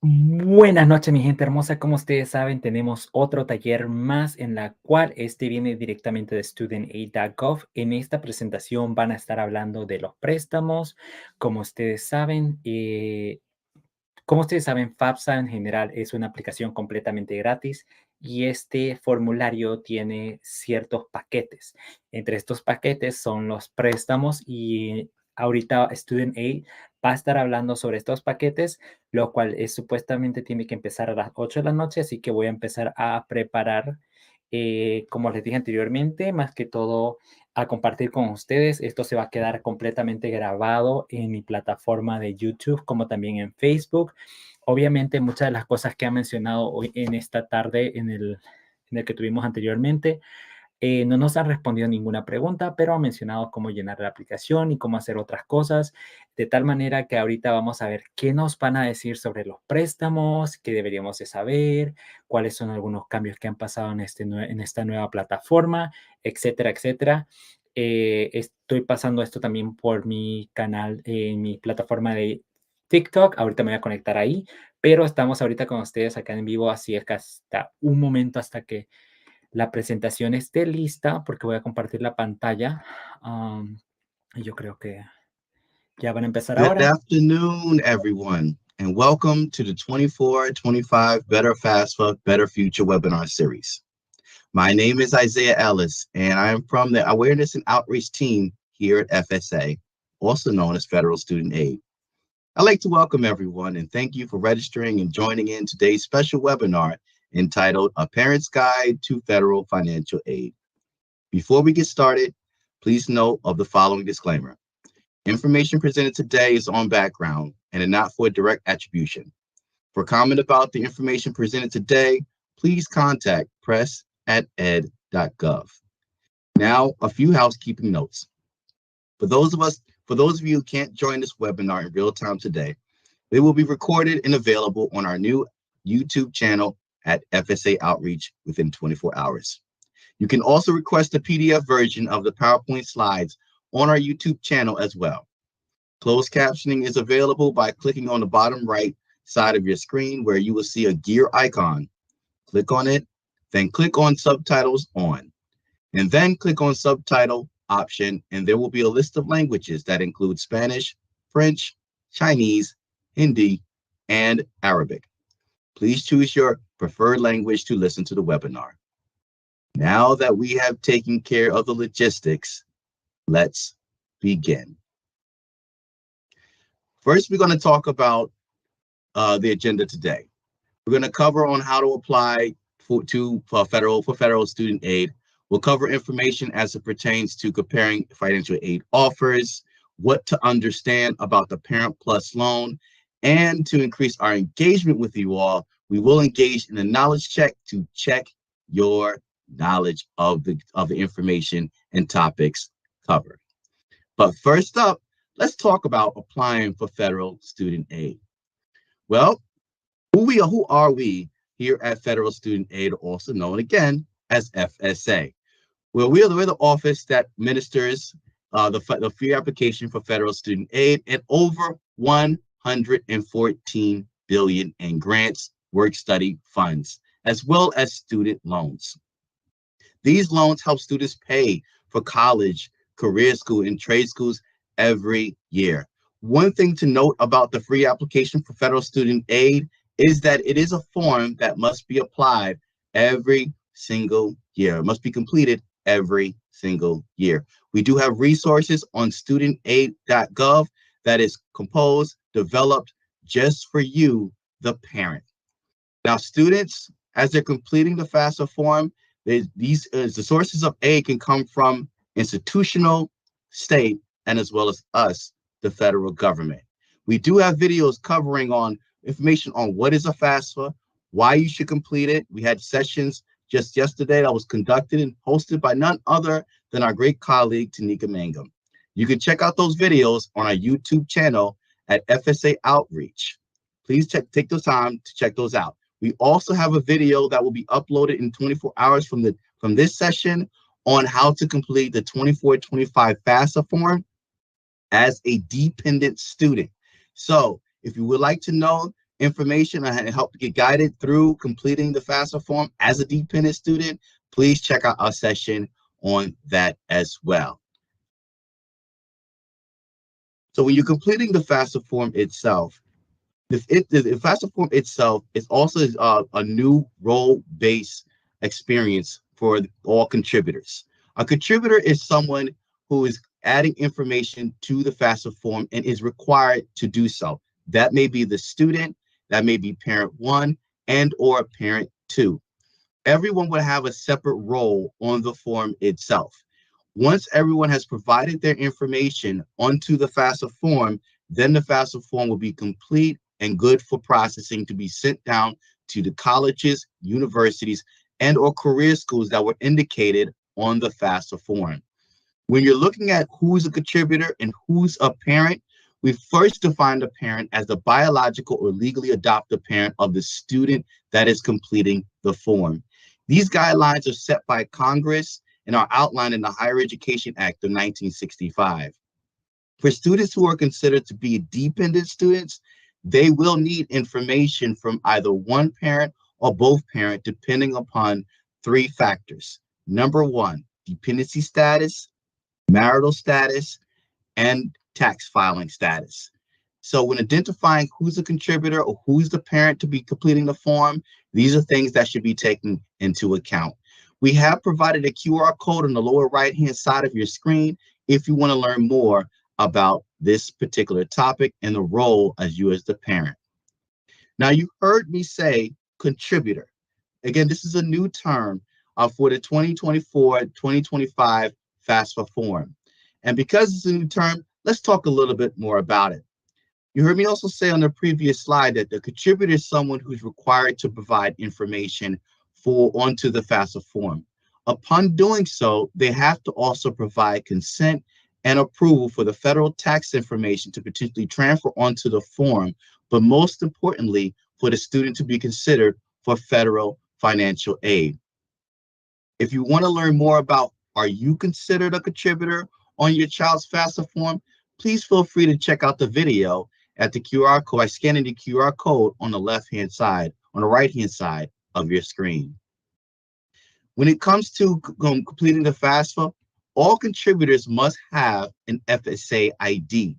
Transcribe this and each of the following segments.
Buenas noches, mi gente hermosa. Como ustedes saben, tenemos otro taller más en la cual viene directamente de studentaid.gov. En esta presentación van a estar hablando de los préstamos. Como ustedes saben, FAFSA en general es una aplicación completamente gratis y este formulario tiene ciertos paquetes. Entre estos paquetes son los préstamos y ahorita Student Aid va a estar hablando sobre estos paquetes, lo cual es supuestamente tiene que empezar a las 8 de la noche, así que voy a empezar a preparar, como les dije anteriormente, más que todo a compartir con ustedes. Esto se va a quedar completamente grabado en mi plataforma de YouTube, como también en Facebook. Obviamente, muchas de las cosas que ha mencionado hoy en esta tarde, en el que tuvimos anteriormente, no nos han respondido ninguna pregunta, pero ha mencionado cómo llenar la aplicación y cómo hacer otras cosas, de tal manera que ahorita vamos a ver qué nos van a decir sobre los préstamos, qué deberíamos de saber, cuáles son algunos cambios que han pasado en esta nueva plataforma, etcétera, etcétera. Estoy pasando esto también por mi canal, en mi plataforma de TikTok. Ahorita me voy a conectar ahí, pero estamos ahorita con ustedes acá en vivo, así es que hasta un momento hasta que la presentación esté lista, porque voy a compartir la pantalla. Y yo creo que ya van a empezar Good ahora. afternoon, everyone, and welcome to the 24-25 Better FAFSA, Better Future webinar series. My name is Isaiah Ellis, and I am from the Awareness and Outreach team here at FSA, also known as Federal Student Aid. I'd like to welcome everyone and thank you for registering and joining in today's special webinar entitled A Parent's Guide to Federal Financial Aid. Before we get started, please note of the following disclaimer. Information presented today is on background and is not for direct attribution. For comment about the information presented today, please contact press@ed.gov. Now, a few housekeeping notes. For those of you who can't join this webinar in real time today, they will be recorded and available on our new YouTube channel at FSA Outreach within 24 hours. You can also request a PDF version of the PowerPoint slides on our YouTube channel as well. Closed captioning is available by clicking on the bottom right side of your screen where you will see a gear icon. Click on it, then click on subtitles on, and then click on subtitle option, and there will be a list of languages that include Spanish, French, Chinese, Hindi, and Arabic. Please choose your preferred language to listen to the webinar. Now that we have taken care of the logistics, let's begin. First, we're going to talk about the agenda today. We're going to cover on how to apply for federal student aid. We'll cover information as it pertains to comparing financial aid offers, what to understand about the Parent Plus loan, and to increase our engagement with you all, we will engage in a knowledge check to check your knowledge of the information and topics covered. But first up, let's talk about applying for federal student aid. Well, who are we here at Federal Student Aid, also known again as FSA? Well, we're the office that ministers the free application for federal student aid and over $114 billion in grants, work study funds, as well as student loans. These loans help students pay for college, career school, and trade schools every year. One thing to note about the free application for federal student aid is that it is a form that must be applied every single year. It must be completed every single year. We do have resources on studentaid.gov that is composed, developed just for you, the parent. Now, students, as they're completing the FAFSA form, the sources of aid can come from institutional, state, and as well as us, the federal government. We do have videos covering on information on what is a FAFSA, why you should complete it. We had sessions just yesterday that was conducted and hosted by none other than our great colleague, Tanika Mangum. You can check out those videos on our YouTube channel at FSA Outreach. Please take the time to check those out. We also have a video that will be uploaded in 24 hours from this session on how to complete the 24-25 FAFSA form as a dependent student. So if you would like to know information and help get guided through completing the FAFSA form as a dependent student, please check out our session on that as well. So when you're completing the FAFSA form itself, the FAFSA form itself is also a new role-based experience for all contributors. A contributor is someone who is adding information to the FAFSA form and is required to do so. That may be the student, that may be parent 1 and or parent 2. Everyone will have a separate role on the form itself. Once everyone has provided their information onto the FAFSA form, then the FAFSA form will be complete and good for processing to be sent down to the colleges, universities, and or career schools that were indicated on the FAFSA form. When you're looking at who's a contributor and who's a parent, we first define the parent as the biological or legally adopted parent of the student that is completing the form. These guidelines are set by Congress and are outlined in the Higher Education Act of 1965. For students who are considered to be dependent students, they will need information from either one parent or both parents, depending upon 3 factors. Number 1, dependency status, marital status, and tax filing status. So when identifying who's a contributor or who's the parent to be completing the form, these are things that should be taken into account. We have provided a QR code on the lower right-hand side of your screen if you want to learn more about this particular topic and the role as you as the parent. Now, you heard me say contributor. Again, this is a new term for the 2024-2025 FAFSA form. And because it's a new term, let's talk a little bit more about it. You heard me also say on the previous slide that the contributor is someone who's required to provide information onto the FAFSA form. Upon doing so, they have to also provide consent and approval for the federal tax information to potentially transfer onto the form, but most importantly, for the student to be considered for federal financial aid. If you want to learn more about, are you considered a contributor on your child's FAFSA form, please feel free to check out the video at the QR code by scanning the QR code on the left-hand side, on the right-hand side of your screen. When it comes to completing the FAFSA, all contributors must have an FSA ID.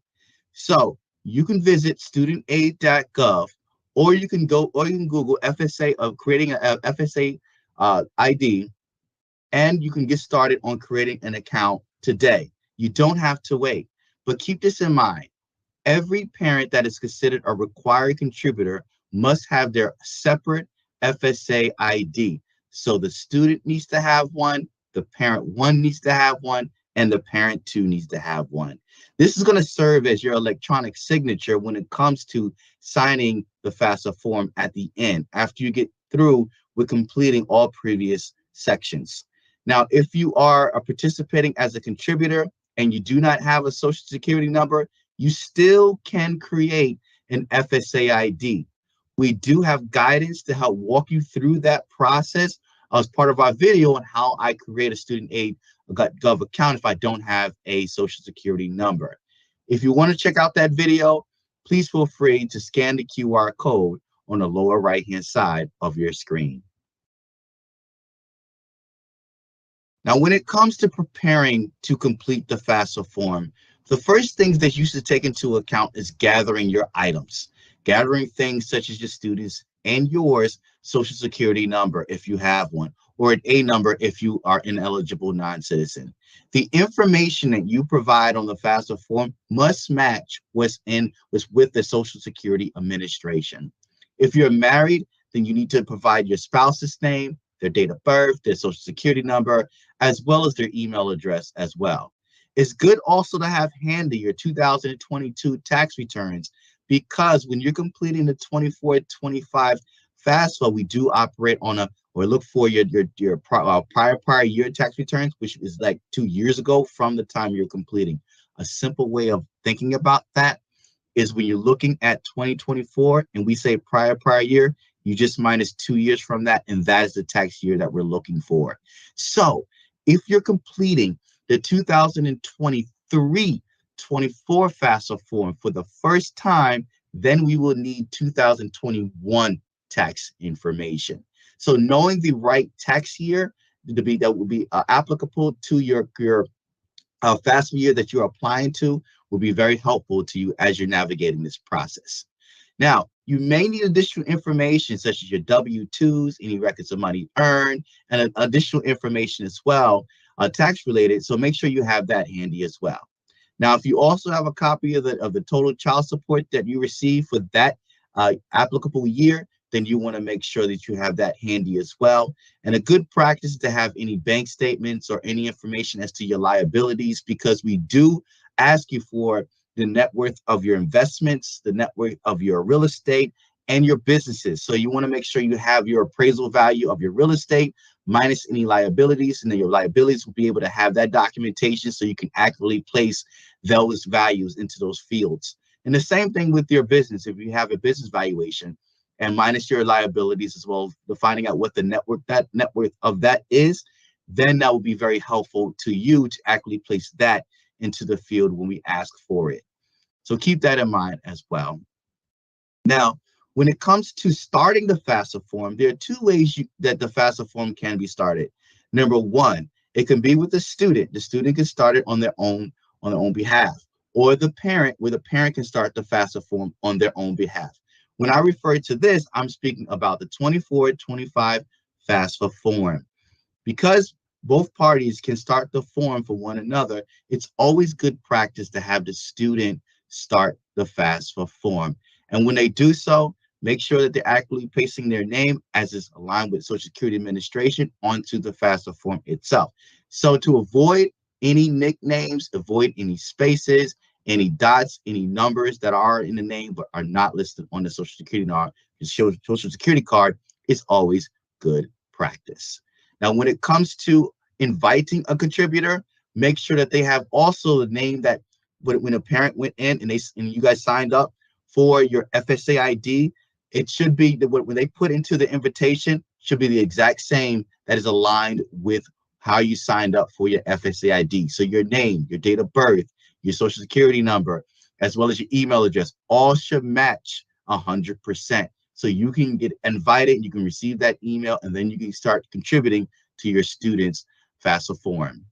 So you can visit studentaid.gov, or you can Google FSA of creating a FSA ID, and you can get started on creating an account today. You don't have to wait, but keep this in mind. Every parent that is considered a required contributor must have their separate FSA ID. So the student needs to have one, the parent 1 needs to have one, and the parent 2 needs to have one. This is going to serve as your electronic signature when it comes to signing the FAFSA form at the end, after you get through with completing all previous sections. Now, if you are participating as a contributor and you do not have a Social Security number, you still can create an FSA ID. We do have guidance to help walk you through that process as part of our video on how I create a student aid gov account if I don't have a Social Security number. If you want to check out that video, please feel free to scan the QR code on the lower right-hand side of your screen. Now, when it comes to preparing to complete the FAFSA form, the first things that you should take into account is gathering your items, gathering things such as your students and yours Social Security number if you have one, or an A number if you are an eligible non-citizen. The information that you provide on the FAFSA form must match what's with the Social Security Administration. If you're married, then you need to provide your spouse's name, their date of birth, their Social Security number, as well as their email address as well. It's good also to have handy your 2022 tax returns, because when you're completing the 24-25 FAFSA, we do operate on or look for your prior year tax returns, which is like 2 years ago from the time you're completing. A simple way of thinking about that is when you're looking at 2024 and we say prior year, you just minus 2 years from that, and that is the tax year that we're looking for. So if you're completing the 2023-24 FAFSA form for the first time, then we will need 2021 tax information. So knowing the right tax year that will be applicable to your FAFSA year that you're applying to will be very helpful to you as you're navigating this process. Now, you may need additional information such as your W-2s, any records of money earned, and additional information as well, tax related. So make sure you have that handy as well. Now, if you also have a copy of the total child support that you receive for that applicable year, then you want to make sure that you have that handy as well. And a good practice is to have any bank statements or any information as to your liabilities, because we do ask you for the net worth of your investments, the net worth of your real estate, and your businesses. So you want to make sure you have your appraisal value of your real estate minus any liabilities, and then your liabilities will be able to have that documentation so you can accurately place those values into those fields. And the same thing with your business. If you have a business valuation and minus your liabilities as well, the finding out what the net worth of that is, then that will be very helpful to you to accurately place that into the field when we ask for it. So keep that in mind as well. Now, when it comes to starting the FAFSA form, there are two ways that the FAFSA form can be started. Number one, it can be with the student. The student can start it on their own behalf, or the parent, where the parent can start the FAFSA form on their own behalf. When I refer to this, I'm speaking about the 24-25 FAFSA form. Because both parties can start the form for one another, it's always good practice to have the student start the FAFSA form. And when they do so, make sure that they're accurately placing their name as is aligned with Social Security Administration onto the FAFSA form itself. So to avoid any nicknames, avoid any spaces, any dots, any numbers that are in the name but are not listed on the Social Security card, is always good practice. Now, when it comes to inviting a contributor, make sure that they have also the name that when a parent went in and you guys signed up for your FSA ID, it should be that when they put into the invitation should be the exact same that is aligned with how you signed up for your FSA ID. So your name, your date of birth, your Social Security number, as well as your email address, all should match 100%. So you can get invited, you can receive that email, and then you can start contributing to your students' FAFSA form.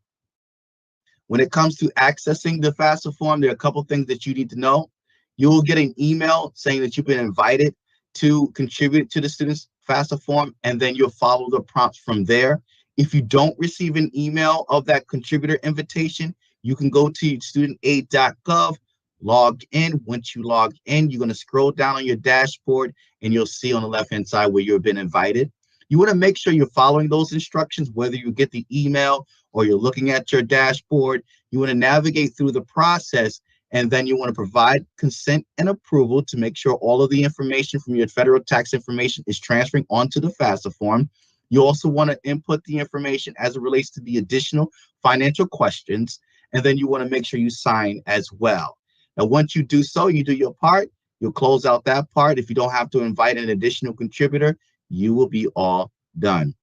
When it comes to accessing the FAFSA form, there are a couple things that you need to know. You will get an email saying that you've been invited to contribute to the students' FAFSA form, and then you'll follow the prompts from there. If you don't receive an email of that contributor invitation, you can go to studentaid.gov, log in. Once you log in, you're going to scroll down on your dashboard and you'll see on the left-hand side where you've been invited. You want to make sure you're following those instructions, whether you get the email or you're looking at your dashboard. You want to navigate through the process, and then you want to provide consent and approval to make sure all of the information from your federal tax information is transferring onto the FAFSA form. You also want to input the information as it relates to the additional financial questions, and then you want to make sure you sign as well. Now, once you do so, you do your part, you'll close out that part. If you don't have to invite an additional contributor, you will be all done.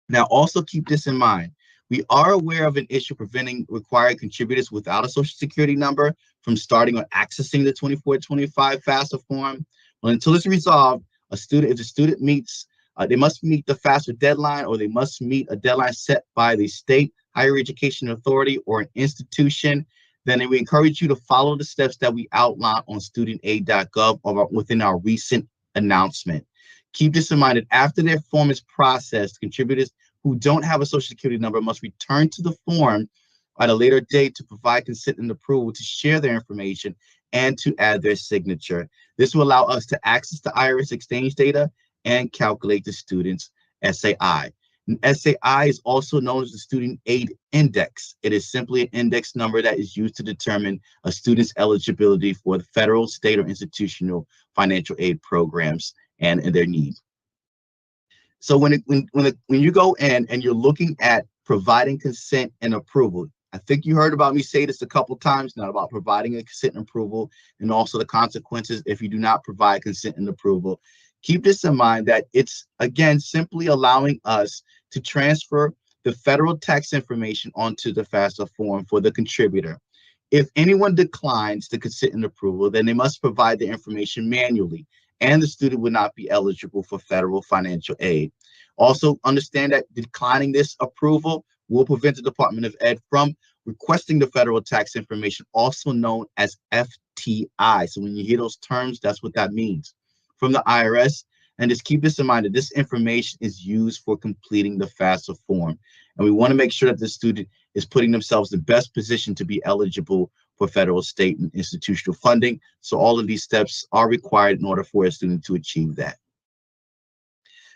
Now, also keep this in mind. We are aware of an issue preventing required contributors without a Social Security number from starting or accessing the 24-25 FAFSA form. Well, until it's resolved, if the student meets, they must meet the FAFSA deadline, or they must meet a deadline set by the state higher education authority or an institution. Then we encourage you to follow the steps that we outline on studentaid.gov or within our recent announcement. Keep this in mind that after their form is processed, contributors who don't have a Social Security number must return to the form at a later date to provide consent and approval to share their information and to add their signature. This will allow us to access the IRS exchange data and calculate the student's SAI. And SAI is also known as the Student Aid Index. It is simply an index number that is used to determine a student's eligibility for the federal, state, or institutional financial aid programs and their needs. So when you go in and you're looking at providing consent and approval, I think you heard about me say this a couple times now about providing a consent and approval, and also the consequences if you do not provide consent and approval. Keep this in mind that it's, again, simply allowing us to transfer the federal tax information onto the FAFSA form for the contributor. If anyone declines to consent and approval, then they must provide the information manually, and the student would not be eligible for federal financial aid. Also, understand that declining this approval will prevent the Department of Ed from requesting the federal tax information, also known as FTI. So when you hear those terms, that's what that means, from the IRS. And just keep this in mind that this information is used for completing the FAFSA form. And we want to make sure that the student is putting themselves in the best position to be eligible for federal, state, and institutional funding. So all of these steps are required in order for a student to achieve that.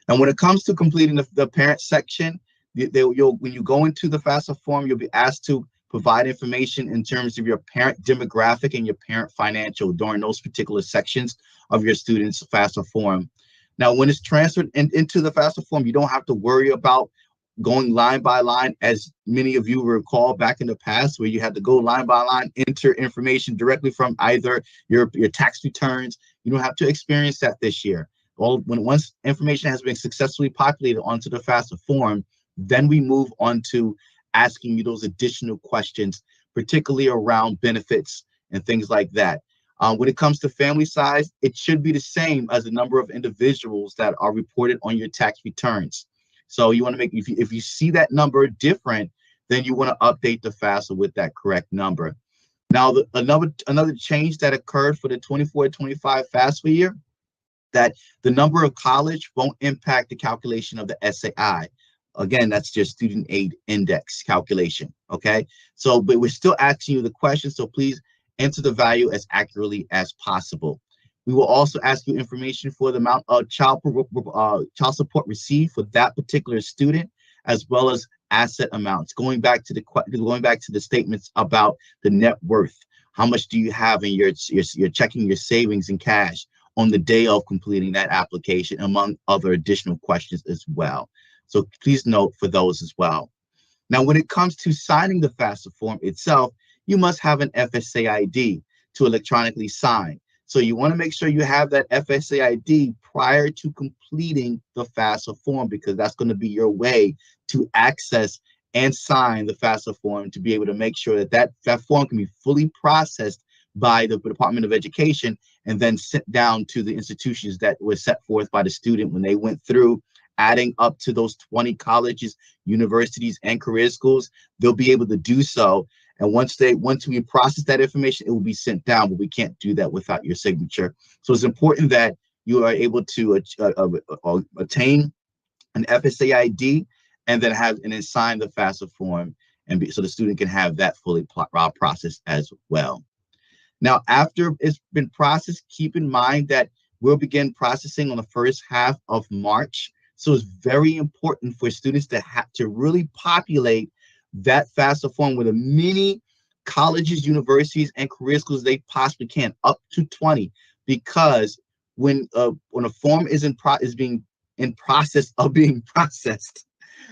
And when it comes to completing the parent section, when you go into the FAFSA form, you'll be asked to provide information in terms of your parent demographic and your parent financial during those particular sections of your student's FAFSA form. Now, when it's transferred into the FAFSA form, you don't have to worry about going line by line, as many of you recall back in the past, where you had to go line by line, enter information directly from either your tax returns. You don't have to experience that this year. Once information has been successfully populated onto the FAFSA form, then we move on to asking you those additional questions, particularly around benefits and things like that. When it comes to family size, it should be the same as the number of individuals that are reported on your tax returns. So you want to make, if you see that number different, then you want to update the FAFSA with that correct number. Now, another change that occurred for the 24-25 FAFSA year, that the number of college won't impact the calculation of the SAI. Again, that's your student aid index calculation, okay? So, but we're still asking you the question, so please enter the value as accurately as possible. We will also ask you information for the amount of child support received for that particular student, as well as asset amounts. Going back to the statements about the net worth. How much do you have in your checking, your savings, and cash on the day of completing that application, among other additional questions as well. So please note for those as well. Now, when it comes to signing the FAFSA form itself, you must have an FSA ID to electronically sign. So you want to make sure you have that FSA ID prior to completing the FAFSA form, because that's going to be your way to access and sign the FAFSA form, to be able to make sure that that form can be fully processed by the Department of Education and then sent down to the institutions that were set forth by the student when they went through adding up to those 20 colleges, universities, and career schools. They'll be able to do so. And once we process that information, it will be sent down, but we can't do that without your signature. So it's important that you are able to attain an FSA ID and then sign the FAFSA form, so the student can have that fully processed as well. Now, after it's been processed, keep in mind that we'll begin processing on the first half of March. So it's very important for students to really populate that FAFSA form with as many colleges, universities, and career schools they possibly can, up to 20, because when a form is being processed,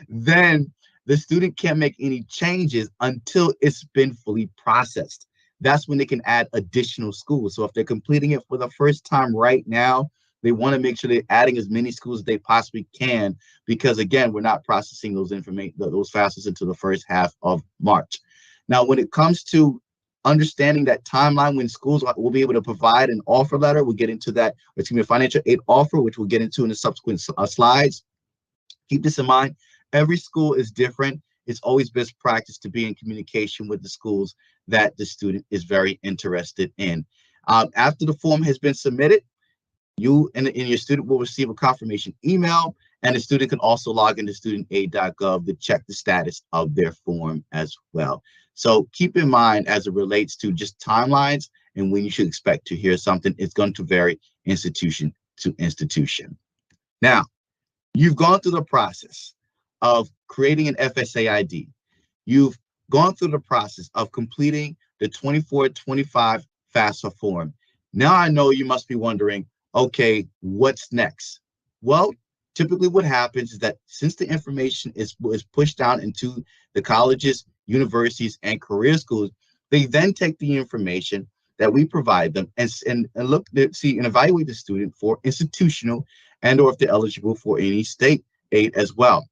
then the student can't make any changes until it's been fully processed. That's when they can add additional schools. So if they're completing it for the first time right now, they want to make sure they're adding as many schools as they possibly can, because again, we're not processing those FAFSAs until the first half of March. Now, when it comes to understanding that timeline when schools will be able to provide an offer letter, we'll get into that, a financial aid offer, which we'll get into in the subsequent slides. Keep this in mind. Every school is different. It's always best practice to be in communication with the schools that the student is very interested in. After the form has been submitted, you and your student will receive a confirmation email, and the student can also log into studentaid.gov to check the status of their form as well. So keep in mind, as it relates to just timelines and when you should expect to hear something, it's going to vary institution to institution. Now, you've gone through the process of creating an FSA ID. You've gone through the process of completing the 24-25 FAFSA form. Now I know you must be wondering, okay, what's next? Well, typically what happens is that since the information is pushed down into the colleges, universities, and career schools, they then take the information that we provide them and look to see and evaluate the student for institutional and or if they're eligible for any state aid as well.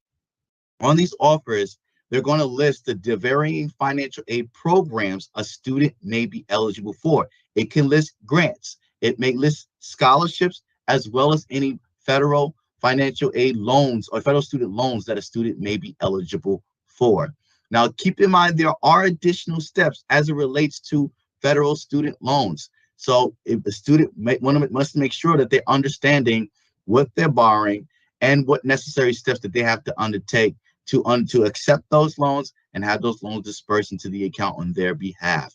On these offers, they're going to list the varying financial aid programs a student may be eligible for. It can list grants. It may list scholarships, as well as any federal financial aid loans or federal student loans that a student may be eligible for. Now, keep in mind, there are additional steps as it relates to federal student loans. So if the student must make sure that they're understanding what they're borrowing and what necessary steps that they have to undertake to accept those loans and have those loans dispersed into the account on their behalf.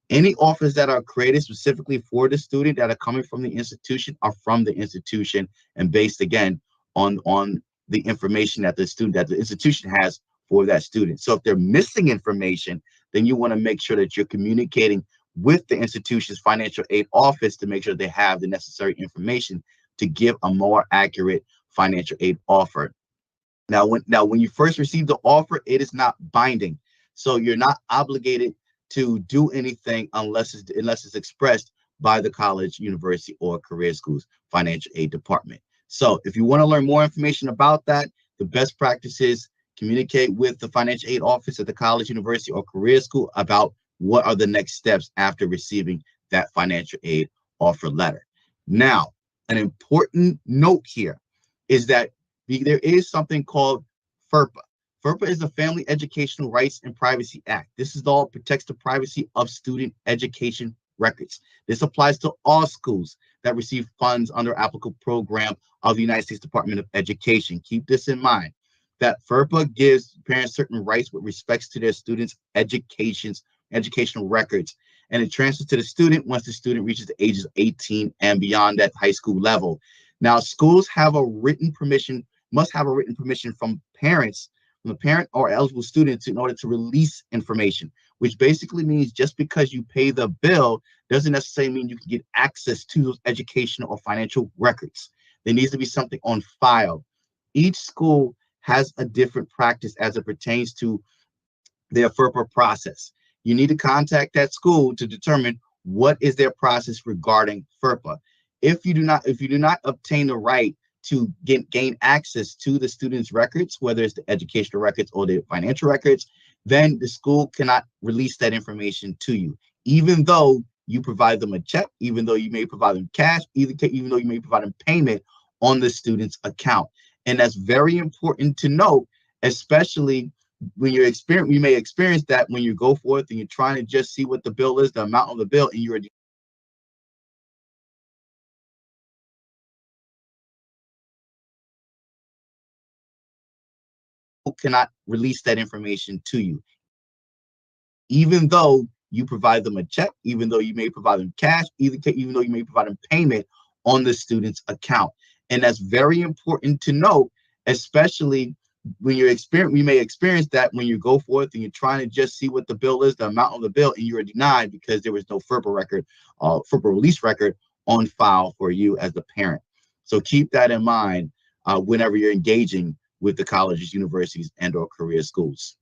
Any offers that are created specifically for the student that are coming from the institution are from the institution and based, again, on the information that the institution has for that student. So if they're missing information, then you want to make sure that you're communicating with the institution's financial aid office to make sure they have the necessary information to give a more accurate financial aid offer. Now, when you first receive the offer, it is not binding. So you're not obligated to do anything unless it's expressed by the college, university, or career school's financial aid department. So if you want to learn more information about that, the best practice is communicate with the financial aid office at the college, university, or career school about what are the next steps after receiving that financial aid offer letter. Now, an important note here is that there is something called FERPA. FERPA is the Family Educational Rights and Privacy Act. This is all protects the privacy of student education records. This applies to all schools that receive funds under applicable program of the United States Department of Education. Keep this in mind, that FERPA gives parents certain rights with respects to their students' educational records, and it transfers to the student once the student reaches the ages of 18 and beyond at high school level. Now, schools must have a written permission from the parent or eligible students in order to release information, which basically means just because you pay the bill doesn't necessarily mean you can get access to those educational or financial records. There needs to be something on file. Each school has a different practice as it pertains to their FERPA process. You need to contact that school to determine what is their process regarding FERPA. If you do not obtain the right to gain access to the student's records, whether it's the educational records or the financial records, then the school cannot release that information to you, even though you provide them a check, even though you may provide them cash, even though you may provide them payment on the student's account. And that's very important to note, especially when you may experience that when you go forth and you're trying to just see what the bill is, the amount of the bill, and you're cannot release that information to you, even though you provide them a check, even though you may provide them cash, even though you may provide them payment on the student's account. And that's very important to note, especially when you may experience that when you go forth and you're trying to just see what the bill is, the amount of the bill, and you are denied because there was no FERPA record, FERPA release record on file for you as the parent. So keep that in mind whenever you're engaging with the colleges, universities, and or career schools.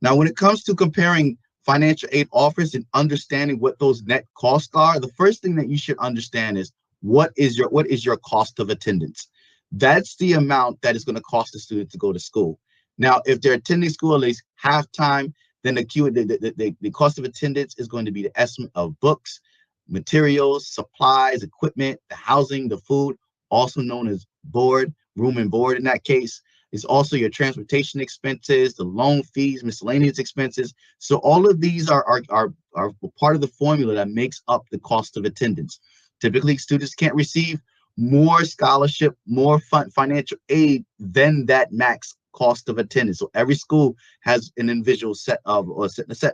Now, when it comes to comparing financial aid offers and understanding what those net costs are, the first thing that you should understand is what is your cost of attendance. That's the amount that is going to cost the student to go to school. Now, if they're attending school at least half time, then the cost of attendance is going to be the estimate of books, materials, supplies, equipment, the housing, the food, also known as room and board in that case. It's also your transportation expenses, the loan fees, miscellaneous expenses. So all of these are part of the formula that makes up the cost of attendance. Typically, students can't receive more scholarship, more financial aid than that max cost of attendance. So every school has an individual set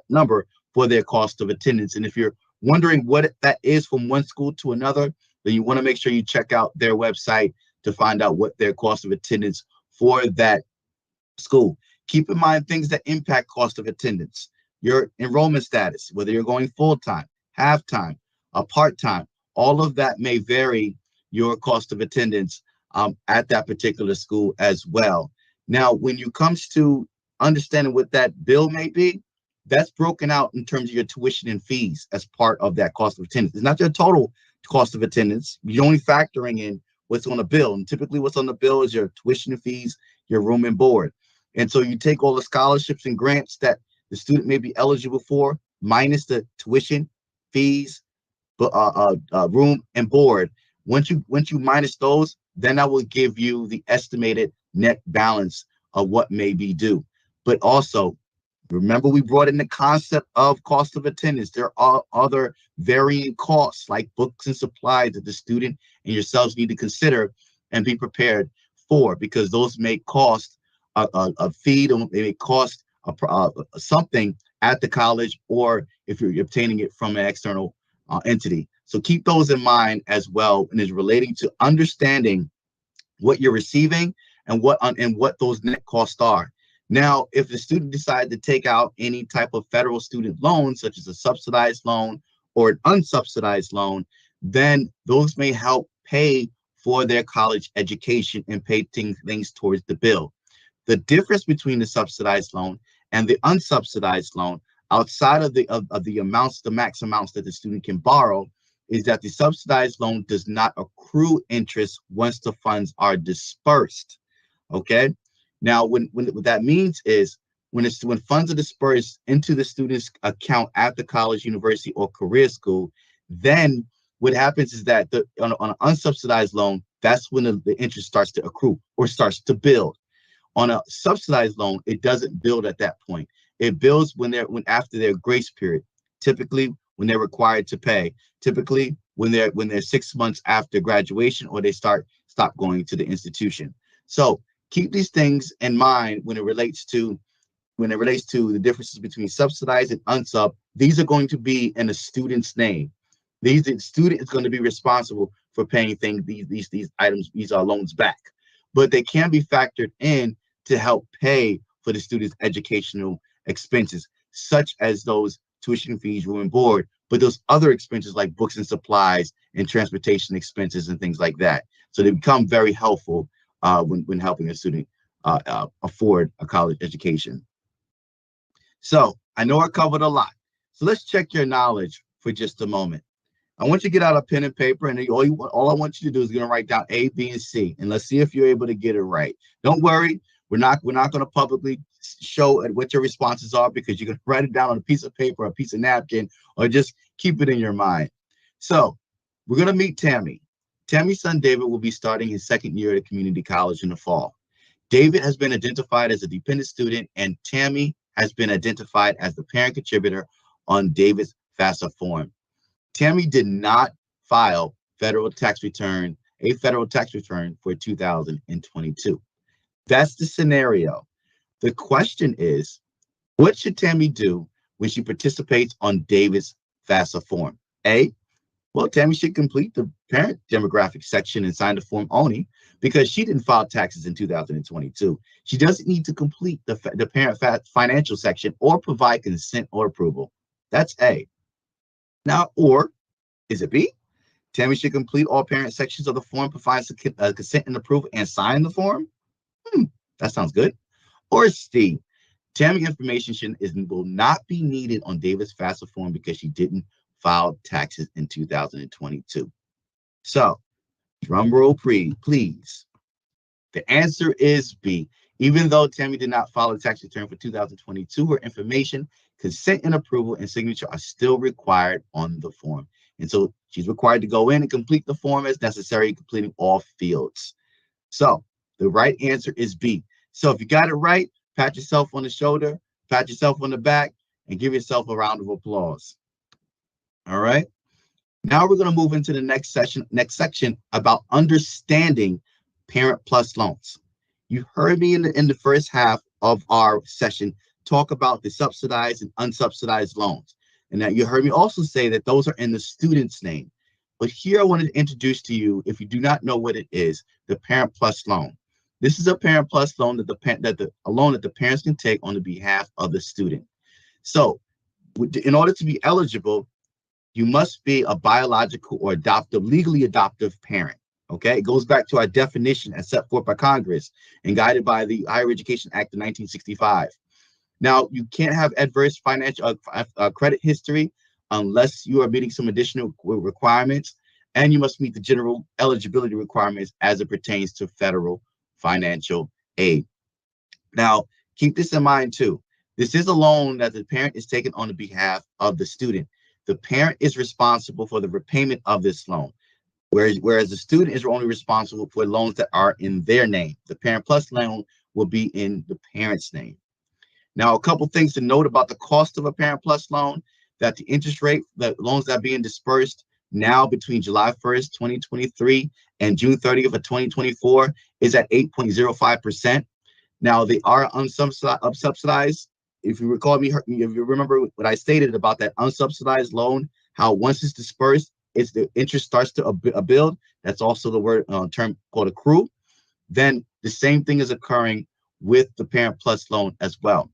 number for their cost of attendance. And if you're wondering what that is from one school to another, then you want to make sure you check out their website to find out what their cost of attendance for that school. Keep in mind things that impact cost of attendance: your enrollment status, whether you're going full-time, half-time, part-time. All of that may vary your cost of attendance at that particular school as well. Now, when it comes to understanding what that bill may be, that's broken out in terms of your tuition and fees as part of that cost of attendance. It's not your total cost of attendance. You're only factoring in what's on the bill. And typically what's on the bill is your tuition and fees, your room and board. And so you take all the scholarships and grants that the student may be eligible for, minus the tuition, fees, room and board. Once you minus those, then I will give you the estimated net balance of what may be due. But also, remember, we brought in the concept of cost of attendance. There are other varying costs like books and supplies that the student and yourselves need to consider and be prepared for, because those may cost a fee, they may cost something at the college, or if you're obtaining it from an external entity. So keep those in mind as well, and is relating to understanding what you're receiving and what those net costs are. Now, if the student decides to take out any type of federal student loan, such as a subsidized loan or an unsubsidized loan, then those may help pay for their college education and pay things towards the bill. The difference between the subsidized loan and the unsubsidized loan, outside of the amounts, the max amounts that the student can borrow, is that the subsidized loan does not accrue interest once the funds are dispersed. Okay. Now, what that means is when funds are dispersed into the student's account at the college, university, or career school, then what happens is that on an unsubsidized loan, that's when the interest starts to accrue or starts to build. On a subsidized loan, it doesn't build at that point. It builds when after their grace period, typically when they're required to pay, typically when they're 6 months after graduation, or they stop going to the institution. So keep these things in mind when it relates to the differences between subsidized and unsub. These are going to be in a student's name. The student is going to be responsible for paying these items, these are loans back, but they can be factored in to help pay for the student's educational expenses, such as those tuition fees, room and board, but those other expenses like books and supplies and transportation expenses and things like that. So they become very helpful when helping a student afford a college education. So I know I covered a lot. So let's check your knowledge for just a moment. I want you to get out a pen and paper, and all I want you to do is going to write down A, B, and C, and let's see if you're able to get it right. Don't worry, we're not going to publicly show what your responses are, because you're going to write it down on a piece of paper, a piece of napkin, or just keep it in your mind. So we're going to meet Tammy. Tammy's son David will be starting his second year at community college in the fall. David has been identified as a dependent student, and Tammy has been identified as the parent contributor on David's FAFSA form. Tammy did not file a federal tax return for 2022. That's the scenario. The question is, what should Tammy do when she participates on David's FAFSA form? A, well, Tammy should complete the parent demographic section and sign the form only, because she didn't file taxes in 2022. She doesn't need to complete the parent financial section or provide consent or approval. That's A. Now, or is it B? Tammy should complete all parent sections of the form, provide consent and approval, and sign the form. That sounds good. Or C, Tammy information will not be needed on David's FAFSA form because she didn't file taxes in 2022. So, drum roll, please. The answer is B. Even though Tammy did not file a tax return for 2022, her information, consent and approval, and signature are still required on the form. And so she's required to go in and complete the form as necessary, completing all fields. So the right answer is B. So if you got it right, pat yourself on the shoulder, pat yourself on the back, and give yourself a round of applause. All right. Now we're going to move into the next section about understanding Parent Plus loans. You heard me in the first half of our session talk about the subsidized and unsubsidized loans. And that you heard me also say that those are in the student's name. But here I wanted to introduce to you, if you do not know what it is, the Parent Plus loan. This is a Parent Plus loan a loan that the parents can take on the behalf of the student. So in order to be eligible, you must be a biological or legally adoptive parent. Okay, it goes back to our definition as set forth by Congress and guided by the Higher Education Act of 1965. Now, you can't have adverse financial credit history unless you are meeting some additional requirements, and you must meet the general eligibility requirements as it pertains to federal financial aid. Now, Keep this in mind too. This is a loan that the parent is taking on behalf of the student. The parent is responsible for the repayment of this loan, whereas the student is only responsible for loans that are in their name. The Parent Plus loan will be in the parent's name. Now, a couple things to note about the cost of a Parent Plus loan, that the interest rate, the loans that are being dispersed now between July 1st, 2023 and June 30th of 2024 is at 8.05%. Now, they are unsubsidized. If you recall me, if you remember what I stated about that unsubsidized loan, how once it's dispersed, it's the interest starts to build. That's also the word term called accrue. Then the same thing is occurring with the Parent Plus loan as well.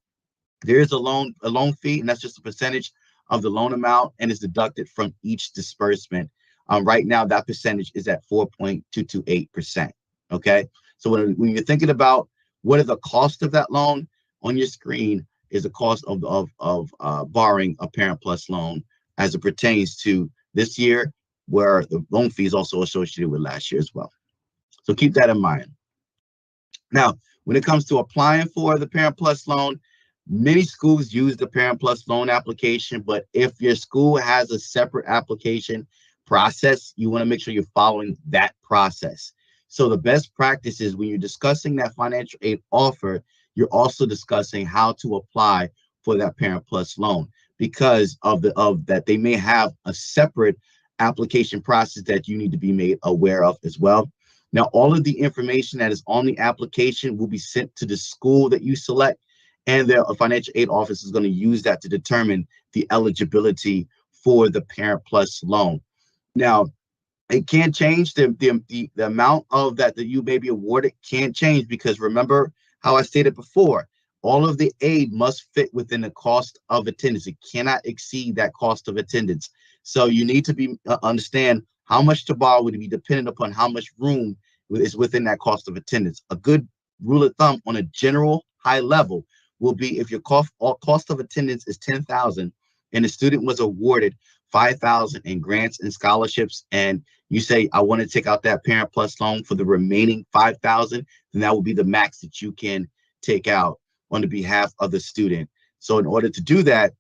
There is a loan fee, and that's just a percentage of the loan amount, and is deducted from each disbursement. Right now, that percentage is at 4.228%. Okay, so when you're thinking about what are the cost of that loan, on your screen is the cost of borrowing a Parent Plus loan as it pertains to this year, where the loan fee is also associated with last year as well. So keep that in mind. Now, when it comes to applying for the Parent Plus loan, many schools use the Parent Plus loan application, but if your school has a separate application process, you want to make sure you're following that process. So the best practice is when you're discussing that financial aid offer, you're also discussing how to apply for that Parent Plus loan, because of that they may have a separate application process that you need to be made aware of as well. Now, all of the information that is on the application will be sent to the school that you select, and their financial aid office is going to use that to determine the eligibility for the Parent Plus loan. Now, it can change, the amount of that you may be awarded can change, because remember how I stated before, all of the aid must fit within the cost of attendance. It cannot exceed that cost of attendance. So you need to understand how much to borrow would be dependent upon how much room is within that cost of attendance. A good rule of thumb on a general high level will be, if your cost of attendance is $10,000 and the student was awarded $5,000 in grants and scholarships, and you say, I want to take out that Parent Plus loan for the remaining $5,000, then that will be the max that you can take out on the behalf of the student. So in order to do that,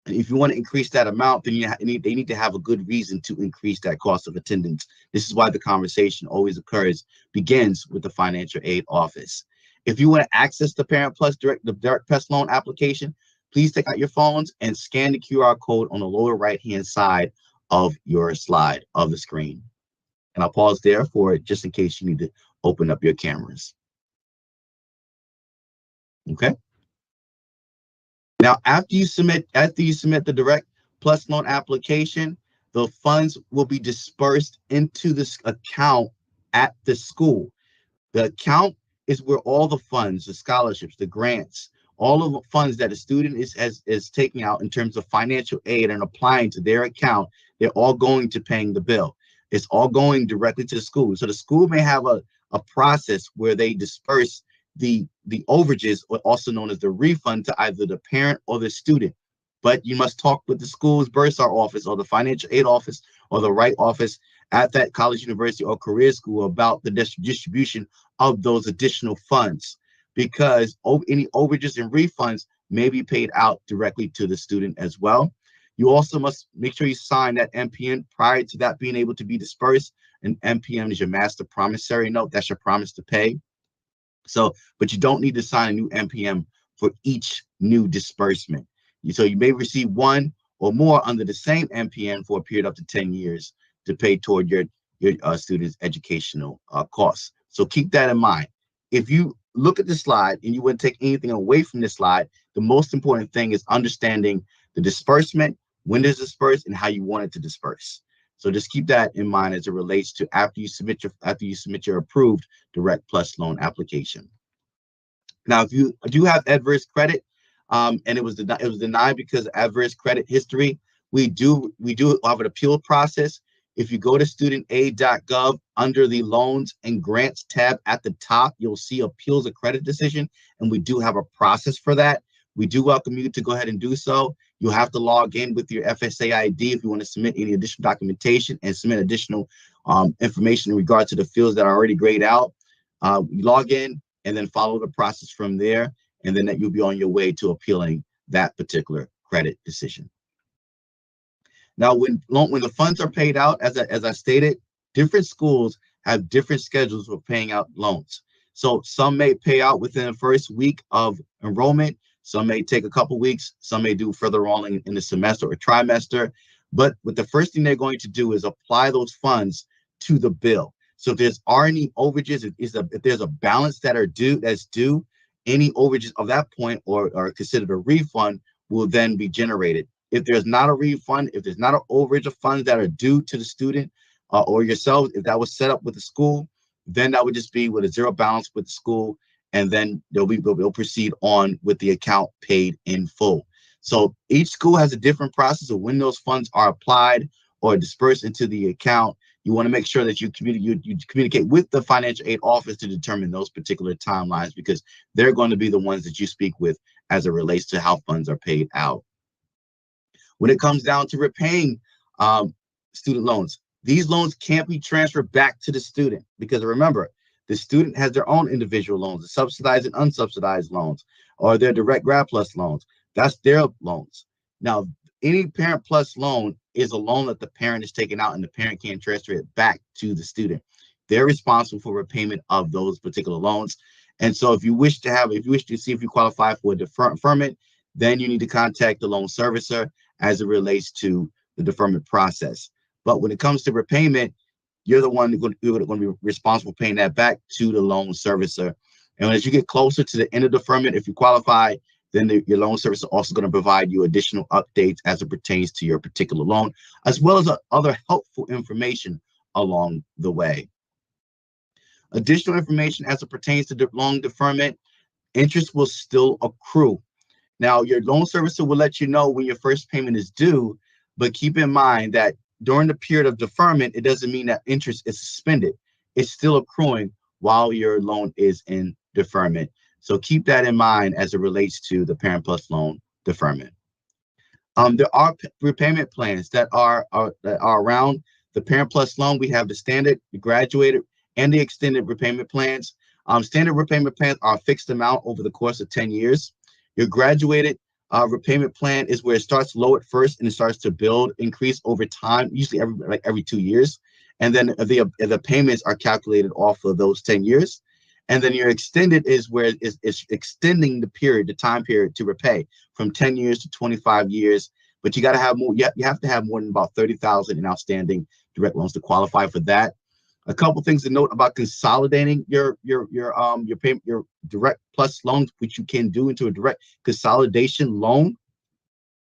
if you want to increase that amount, then they need to have a good reason to increase that cost of attendance. This is why the conversation always begins with the financial aid office. If you want to access the Parent Plus direct Plus loan application, please take out your phones and scan the QR code on the lower right-hand side of your slide of the screen. And I'll pause there for it, just in case you need to open up your cameras. Okay. Now, after you submit the direct Plus loan application, the funds will be dispersed into this account at the school. The account is where all the funds, the scholarships, the grants, all of the funds that a student is taking out in terms of financial aid and applying to their account, they're all going to paying the bill. It's all going directly to the school. So the school may have a process where they disperse the overages, or also known as the refund, to either the parent or the student. But you must talk with the school's bursar office or the financial aid office or the right office at that college, university, or career school about the distribution of those additional funds, because any overages and refunds may be paid out directly to the student as well. You also must make sure you sign that MPN prior to that being able to be dispersed. An MPN is your master promissory note. That's your promise to pay. So, but you don't need to sign a new MPN for each new disbursement. So you may receive one or more under the same MPN for a period up to 10 years to pay toward your students' educational costs. So keep that in mind. If you look at the slide and you wouldn't take anything away from this slide, the most important thing is understanding the disbursement, when it's dispersed, and how you want it to disperse. So just keep that in mind as it relates to after you submit your approved direct Plus loan application. Now, if you do have adverse credit, and it was denied because of adverse credit history, we do have an appeal process. If you go to studentaid.gov under the loans and grants tab at the top, you'll see appeals of credit decision, and we do have a process for that. We do welcome you to go ahead and do so. You'll have to log in with your FSA ID if you want to submit any additional documentation and submit additional information in regard to the fields that are already grayed out. You log in and then follow the process from there. and then that you'll be on your way to appealing that particular credit decision. Now, when the funds are paid out, as I stated, different schools have different schedules for paying out loans. So some may pay out within the first week of enrollment. Some may take a couple weeks. Some may do further on in the semester or trimester. But what the first thing they're going to do is apply those funds to the bill. So if there's any overages, if there's a balance that's due, any overages of that point are considered a refund will then be generated. If there's not a refund, if there's not an overage of funds that are due to the student or yourself, if that was set up with the school, then that would just be with a zero balance with the school, and then they'll proceed on with the account paid in full. So each school has a different process of when those funds are applied or dispersed into the account. You want to make sure that you communicate with the financial aid office to determine those particular timelines, because they're going to be the ones that you speak with as it relates to how funds are paid out. When it comes down to repaying student loans, these loans can't be transferred back to the student, because remember, the student has their own individual loans, the subsidized and unsubsidized loans, or their direct grad plus loans. That's their loans. Now, any Parent Plus loan is a loan that the parent is taking out, and the parent can't transfer it back to the student. They're responsible for repayment of those particular loans. And so if you wish to see if you qualify for a deferment, then you need to contact the loan servicer as it relates to the deferment process. But when it comes to repayment, you're the one who's going to be responsible for paying that back to the loan servicer. And as you get closer to the end of deferment, if you qualify, then your loan servicer is also going to provide you additional updates as it pertains to your particular loan, as well as other helpful information along the way. Additional information as it pertains to the loan deferment: interest will still accrue. Now, your loan servicer will let you know when your first payment is due, but keep in mind that during the period of deferment, it doesn't mean that interest is suspended. It's still accruing while your loan is in deferment. So keep that in mind as it relates to the Parent Plus loan deferment. There are repayment plans that are around the Parent Plus loan. We have the standard, the graduated, and the extended repayment plans. Standard repayment plans are a fixed amount over the course of 10 years. Your graduated repayment plan is where it starts low at first and it starts to increase over time, usually every 2 years. And then the payments are calculated off of those 10 years. And then your extended is where it's extending the time period to repay from 10 years to 25 years. But you got to have more. You have to have more than about 30,000 in outstanding direct loans to qualify for that. A couple things to note about consolidating your direct plus loans, which you can do into a direct consolidation loan.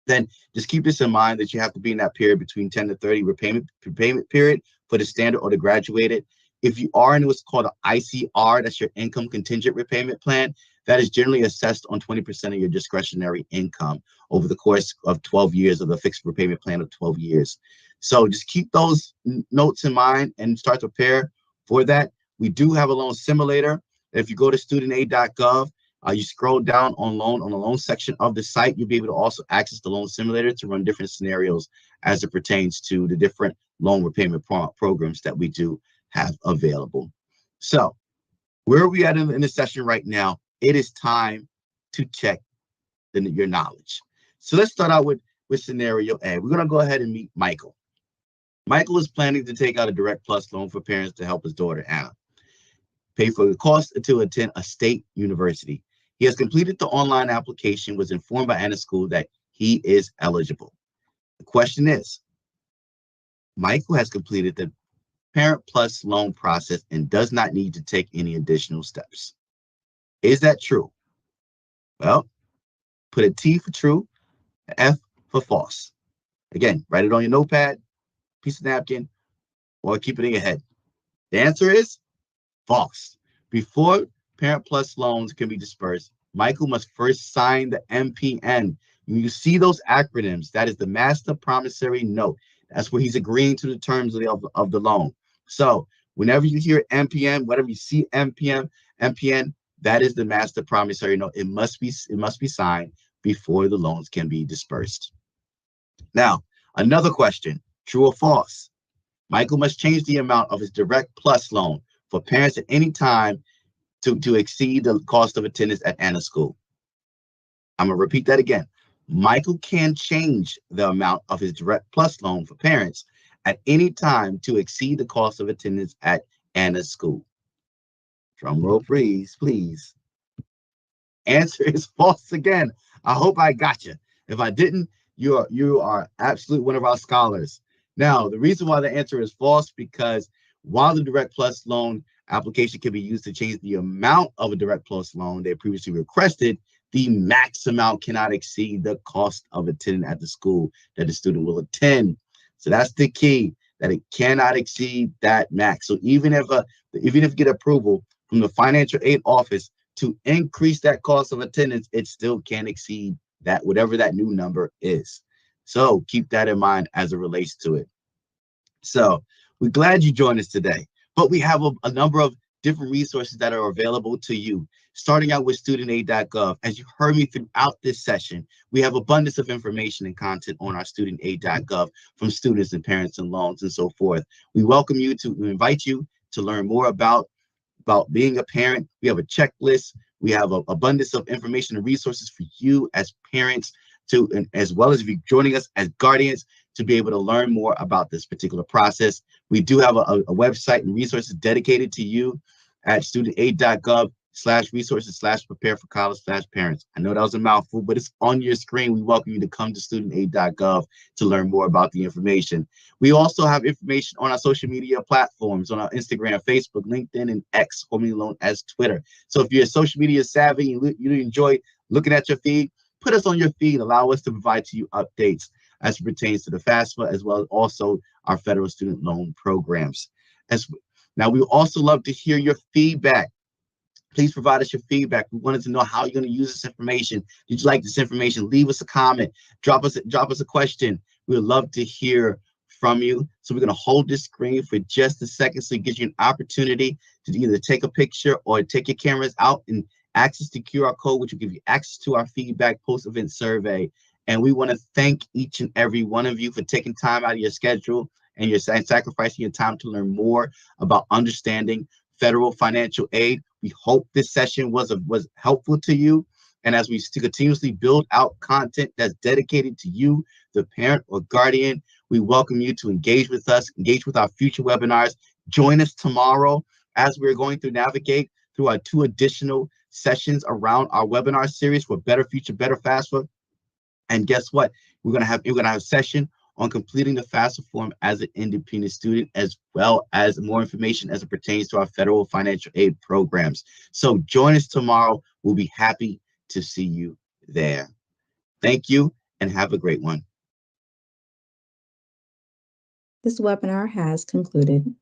Then just keep this in mind that you have to be in that period between 10 to 30 repayment period for the standard or the graduated. If you are in what's called an ICR, that's your income contingent repayment plan, that is generally assessed on 20% of your discretionary income over the course of 12 years of the fixed repayment plan of 12 years. So just keep those notes in mind and start to prepare for that. We do have a loan simulator. If you go to studentaid.gov, you scroll down on the loan section of the site, you'll be able to also access the loan simulator to run different scenarios as it pertains to the different loan repayment programs that we do have available. So where are we at in the session right now? It is time to check your knowledge. So let's start out with scenario A. We're going to go ahead and meet Michael. Michael is planning to take out a direct plus loan for parents to help his daughter Anna pay for the cost to attend a state university. He has completed the online application, was informed by Anna's school that he is eligible. The question is, Michael has completed the Parent Plus loan process and does not need to take any additional steps. Is that true? Well, put a T for true, an F for false. Again, write it on your notepad, piece of napkin, or keep it in your head. The answer is false. Before Parent Plus loans can be dispersed, Michael must first sign the MPN. When you see those acronyms, that is the Master Promissory Note. That's where he's agreeing to the terms of the loan. So whenever you hear MPN, whatever you see MPN, that is the Master Promissory Note. It must be signed before the loans can be dispersed. Now, another question, true or false? Michael must change the amount of his direct plus loan for parents at any time to exceed the cost of attendance at Anna's school. I'm going to repeat that again. Michael can change the amount of his Direct Plus loan for parents at any time to exceed the cost of attendance at Anna's school. Drum roll, please. Answer is false again. I hope I got you. If I didn't, you are absolutely one of our scholars. Now, the reason why the answer is false, because while the Direct Plus loan application can be used to change the amount of a Direct Plus loan they previously requested, the max amount cannot exceed the cost of attending at the school that the student will attend. So that's the key, that it cannot exceed that max. So even if you get approval from the financial aid office to increase that cost of attendance, it still can't exceed that, whatever that new number is. So keep that in mind as it relates to it. So we're glad you joined us today, but we have a number of different resources that are available to you, starting out with studentaid.gov. As you heard me throughout this session, we have abundance of information and content on our studentaid.gov from students and parents and loans and so forth. We invite you to learn more about being a parent. We have a checklist. We have an abundance of information and resources for you as parents and as well as if you're joining us as guardians to be able to learn more about this particular process. We do have a website and resources dedicated to you at studentaid.gov/resources/prepare for college/parents. I know that was a mouthful, but it's on your screen. We welcome you to come to studentaid.gov to learn more about the information. We also have information on our social media platforms, on our Instagram, Facebook, LinkedIn, and X, formerly known as Twitter. So if you're social media savvy, you enjoy looking at your feed, put us on your feed. Allow us to provide to you updates as it pertains to the FAFSA, as well as also our federal student loan programs. Now, we also love to hear your feedback. Please provide us your feedback. We wanted to know how you're going to use this information. Did you like this information? Leave us a comment. Drop us a question. We would love to hear from you. So we're going to hold this screen for just a second so it gives you an opportunity to either take a picture or take your cameras out and access the QR code, which will give you access to our feedback post-event survey. And we want to thank each and every one of you for taking time out of your schedule and sacrificing your time to learn more about understanding federal financial aid. We hope this session was helpful to you. And as we continuously build out content that's dedicated to you, the parent or guardian, we welcome you to engage with us, engage with our future webinars. Join us tomorrow as we're going to navigate through our 2 additional sessions around our webinar series for Better Future, Better FAFSA. And guess what? We're gonna have a session on completing the FAFSA form as an independent student, as well as more information as it pertains to our federal financial aid programs. So join us tomorrow. We'll be happy to see you there. Thank you and have a great one. This webinar has concluded.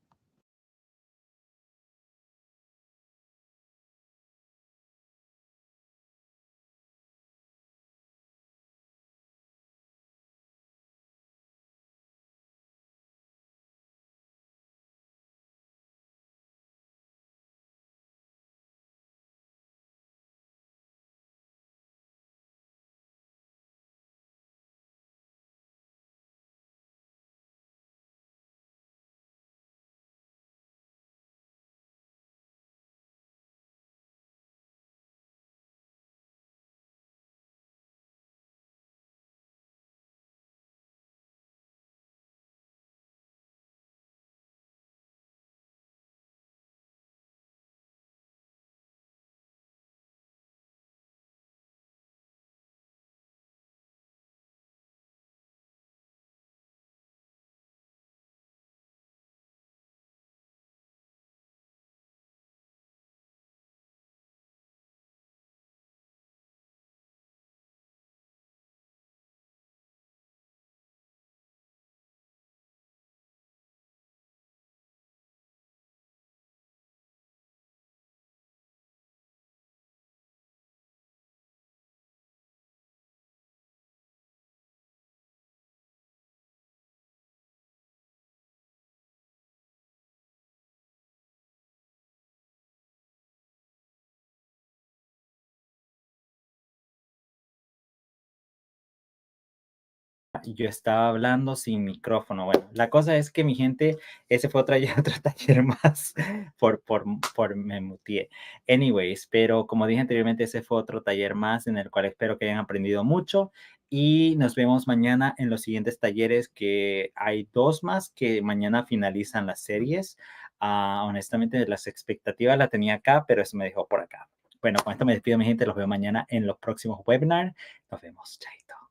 yo estaba hablando sin micrófono. Bueno, la cosa es que mi gente, ese fue otro taller más me muteé. Anyways, pero como dije anteriormente, ese fue otro taller más en el cual espero que hayan aprendido mucho y nos vemos mañana en los siguientes talleres, que hay 2 más que mañana finalizan las series. Honestamente, las expectativas las tenía acá, pero eso me dejó por acá. Bueno, con esto me despido, mi gente. Los veo mañana en los próximos webinars. Nos vemos. Chaito.